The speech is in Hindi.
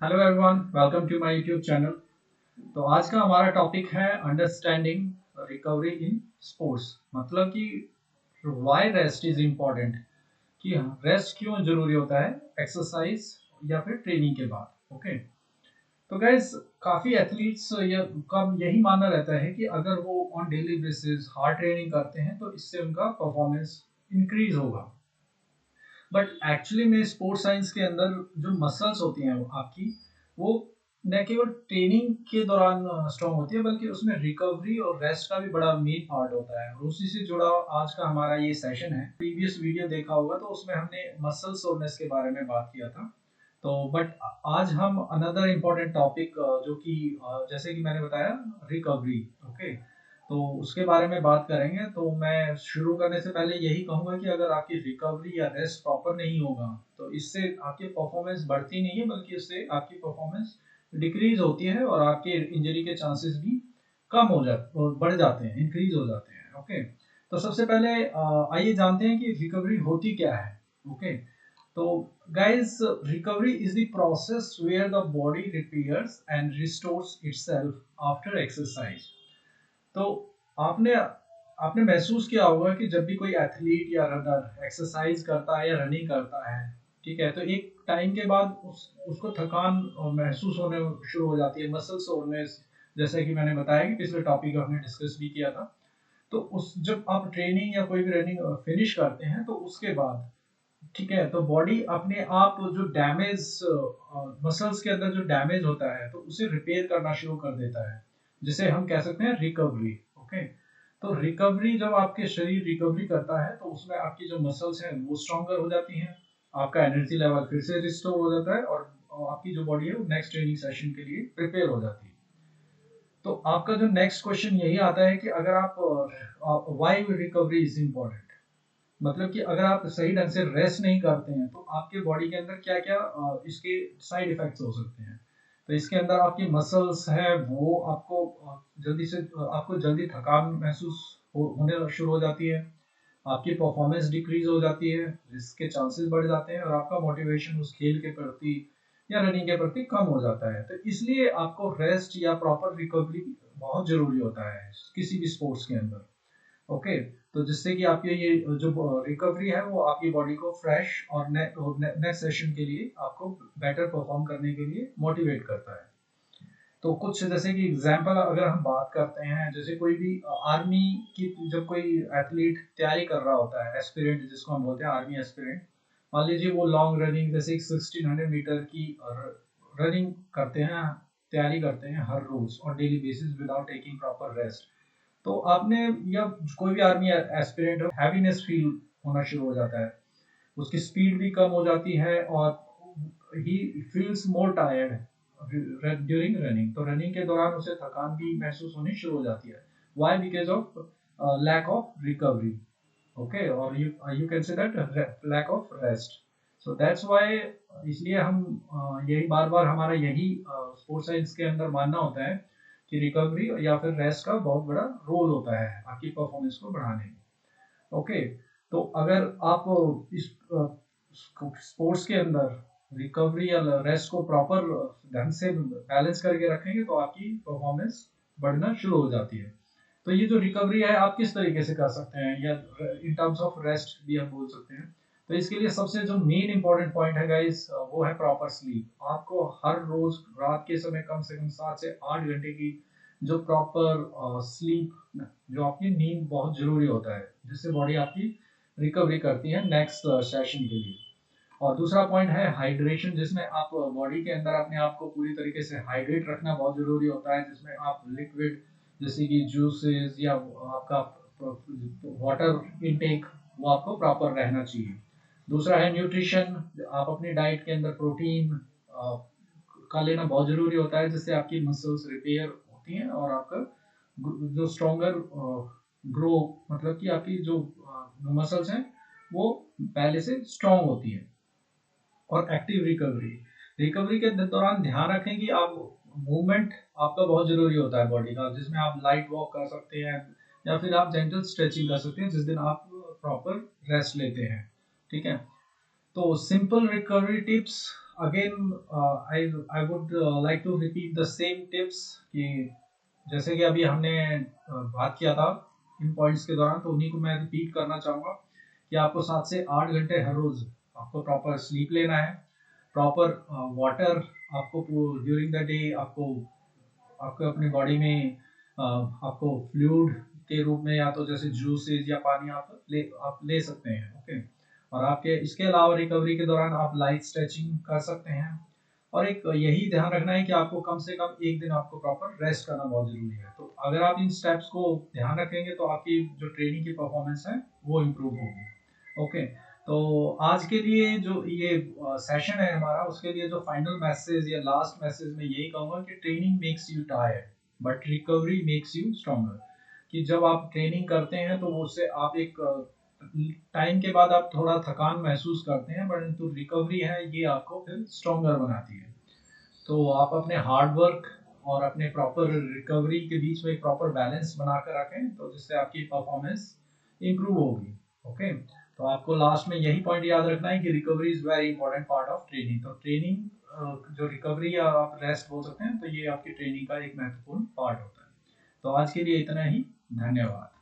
Hello everyone, welcome to my YouTube channel. तो आज का हमारा टॉपिक है अंडरस्टैंडिंग रिकवरी इन स्पोर्ट्स। मतलब कि व्हाई रेस्ट इज इम्पोर्टेंट, कि रेस्ट क्यों जरूरी होता है एक्सरसाइज या फिर ट्रेनिंग के बाद। ओके, तो गाइज काफ़ी एथलीट्स का यही मानना रहता है कि अगर वो on daily basis hard training करते हैं तो इससे उनका परफॉर्मेंस इंक्रीज होगा। बट एक्चुअली में स्पोर्ट्स साइंस के अंदर जो मसल्स होती हैं आपकी, वो न केवल ट्रेनिंग के दौरान स्ट्रॉन्ग होती है, बल्कि उसमें रिकवरी और रेस्ट का भी बड़ा मेन पार्ट होता है। और उसी से जुड़ा आज का हमारा ये सेशन है। प्रीवियस वीडियो देखा होगा तो उसमें हमने मसल सोरनेस के बारे में बात किया था। तो बट आज हम अनदर इम्पोर्टेंट टॉपिक जो कि जैसे कि मैंने बताया, रिकवरी। ओके, तो उसके बारे में बात करेंगे। तो मैं शुरू करने से पहले यही कहूंगा कि अगर आपकी रिकवरी या रेस्ट प्रॉपर नहीं होगा तो इससे आपकी परफॉर्मेंस बढ़ती नहीं है, बल्कि इससे आपकी परफॉर्मेंस डिक्रीज होती है और आपके इंजरी के चांसेस भी कम हो जाते, बढ़ जाते हैं, इंक्रीज हो जाते हैं। ओके, तो सबसे पहले आइए जानते हैं कि रिकवरी होती क्या है। ओके, तो guys, recovery is the process where the body repairs and restores itself after exercise। तो आपने आपने महसूस किया होगा कि जब भी कोई एथलीट या रनर एक्सरसाइज करता है या रनिंग करता है, ठीक है, तो एक टाइम के बाद उसको थकान महसूस होने शुरू हो जाती है, मसल सोरनेस। जैसे कि मैंने बताया कि पिछले टॉपिक हमने डिस्कस भी किया था। तो उस जब आप ट्रेनिंग या कोई भी रनिंग फिनिश करते हैं तो उसके बाद, ठीक है, तो बॉडी अपने आप जो डैमेज, मसल्स के अंदर जो डैमेज होता है तो उसे रिपेयर करना शुरू कर देता है, जिसे हम कह सकते हैं रिकवरी। ओके, तो रिकवरी, जब आपके शरीर रिकवरी करता है तो उसमें आपकी जो मसल्स हैं वो स्ट्रॉन्गर हो जाती हैं, आपका एनर्जी लेवल फिर से रिस्टोर हो जाता है और आपकी जो बॉडी है वो नेक्स्ट ट्रेनिंग सेशन के लिए प्रिपेयर हो जाती है। तो आपका जो नेक्स्ट क्वेश्चन यही आता है कि अगर आप व्हाई रिकवरी इज इम्पोर्टेंट, मतलब कि अगर आप सही ढंग से रेस्ट नहीं करते हैं तो आपके बॉडी के अंदर क्या क्या इसके साइड इफेक्ट्स हो सकते हैं। तो इसके अंदर आपकी मसल्स है वो आपको आपको जल्दी थकान महसूस होने शुरू हो जाती है, आपकी परफॉर्मेंस डिक्रीज हो जाती है, रिस्क के चांसेस बढ़ जाते हैं और आपका मोटिवेशन उस खेल के प्रति या रनिंग के प्रति कम हो जाता है। तो इसलिए आपको रेस्ट या प्रॉपर रिकवरी बहुत जरूरी होता है किसी भी स्पोर्ट्स के अंदर। ओके, तो जिससे कि आपकी ये जो रिकवरी है वो आपकी बॉडी को फ्रेश और नेक्स्ट सेशन के लिए आपको बेटर परफॉर्म करने के लिए मोटिवेट करता है। तो कुछ जैसे कि एग्जांपल अगर हम बात करते हैं, जैसे कोई भी आर्मी की, जब कोई एथलीट तैयारी कर रहा होता है, एस्पिरेंट जिसको हम बोलते हैं, आर्मी एस्पिरेंट, मान लीजिए वो लॉन्ग रनिंग जैसे 1600 मीटर की रनिंग करते हैं, तैयारी करते हैं हर रोज और daily basis without taking proper rest. तो आपने, या कोई भी आर्मी एस्पिरेंट हो, हैवीनेस फील होना शुरू हो जाता है, उसकी स्पीड भी कम हो जाती है और he feels more tired during running. तो रनिंग के दौरान उसे थकान भी महसूस होनी शुरू हो जाती है। Why? Because of lack of recovery. Okay, और you can say that lack of rest. So that's why, इसलिए हम यही बार बार हमारा यही स्पोर्ट्स साइंस के अंदर मानना होता है कि रिकवरी या फिर रेस्ट का बहुत बड़ा रोल होता है आपकी परफॉर्मेंस को बढ़ाने में। ओके, तो अगर आप इस स्पोर्ट्स के अंदर रिकवरी या रेस्ट को प्रॉपर ढंग से बैलेंस करके रखेंगे तो आपकी परफॉर्मेंस बढ़ना शुरू हो जाती है। तो ये जो रिकवरी है आप किस तरीके से कर सकते हैं, या इन टर्म्स ऑफ रेस्ट भी हम बोल सकते हैं। तो इसके लिए सबसे जो मेन इंपॉर्टेंट पॉइंट है गाइस, वो है प्रॉपर स्लीप। आपको हर रोज रात के समय कम से कम 7 से 8 घंटे की जो प्रॉपर स्लीप, जो आपकी नींद, बहुत जरूरी होता है, जिससे बॉडी आपकी रिकवरी करती है नेक्स्ट सेशन के लिए। और दूसरा पॉइंट है हाइड्रेशन, जिसमें आप बॉडी के अंदर अपने आप को पूरी तरीके से हाइड्रेट रखना बहुत जरूरी होता है, जिसमें आप लिक्विड जैसे कि जूसेस या आपका वाटर इनटेक, वो आपको प्रॉपर रहना चाहिए। दूसरा है न्यूट्रिशन, आप अपनी डाइट के अंदर प्रोटीन का लेना बहुत जरूरी होता है, जिससे आपकी मसल्स रिपेयर होती हैं और आपका जो स्ट्रॉन्गर ग्रो, मतलब कि आपकी जो मसल्स हैं वो पहले से स्ट्रॉन्ग होती है। और एक्टिव रिकवरी, रिकवरी के दौरान ध्यान रखें कि आप मूवमेंट आपका बहुत जरूरी होता है बॉडी का, जिसमें आप लाइट वॉक कर सकते हैं या फिर आप जेंटल स्ट्रेचिंग कर सकते हैं जिस दिन आप प्रॉपर रेस्ट लेते हैं। ठीक है, तो simple recovery tips again I I would like to repeat the same tips कि जैसे कि अभी हमने बात किया था इन पॉइंट्स के दौरान, तो उन्हीं को मैं रिपीट करना चाहूँगा कि आपको 7 से 8 घंटे हर रोज आपको प्रॉपर स्लीप लेना है, प्रॉपर वाटर आपको ड्यूरिंग द डे आपको आपको अपनी बॉडी में आपको फ्लूइड के रूप में या तो जैसे जूसेस या पानी आप ले सकते हैं। ओके, और आपके इसके अलावा रिकवरी के दौरान आप लाइट स्ट्रेचिंग कर सकते हैं। और एक यही ध्यान रखना है कि आपको कम से कम एक दिन आपको प्रॉपर रेस्ट करना बहुत जरूरी है। तो अगर आप इन स्टेप्स को ध्यान रखेंगे तो आपकी जो ट्रेनिंग की परफॉर्मेंस है वो इम्प्रूव होगी। ओके, तो आज के लिए जो ये सेशन है हमारा, उसके लिए जो फाइनल मैसेज या लास्ट मैसेज मैं यही कहूँगा कि training makes you tired but recovery makes you stronger. कि जब आप ट्रेनिंग करते हैं तो उससे आप एक टाइम के बाद आप थोड़ा थकान महसूस करते हैं, परंतु रिकवरी है ये आपको फिर स्ट्रॉन्गर बनाती है। तो आप अपने हार्ड वर्क और अपने प्रॉपर रिकवरी के बीच में एक प्रॉपर बैलेंस बनाकर रखें, तो जिससे आपकी परफॉर्मेंस इंप्रूव होगी। ओके, तो आपको लास्ट में यही पॉइंट याद रखना है कि recovery is very important part of training. तो ट्रेनिंग जो रिकवरी या आप रेस्ट बोल सकते हैं, तो ये आपकी ट्रेनिंग का एक महत्वपूर्ण पार्ट होता है। तो आज के लिए इतना ही, धन्यवाद।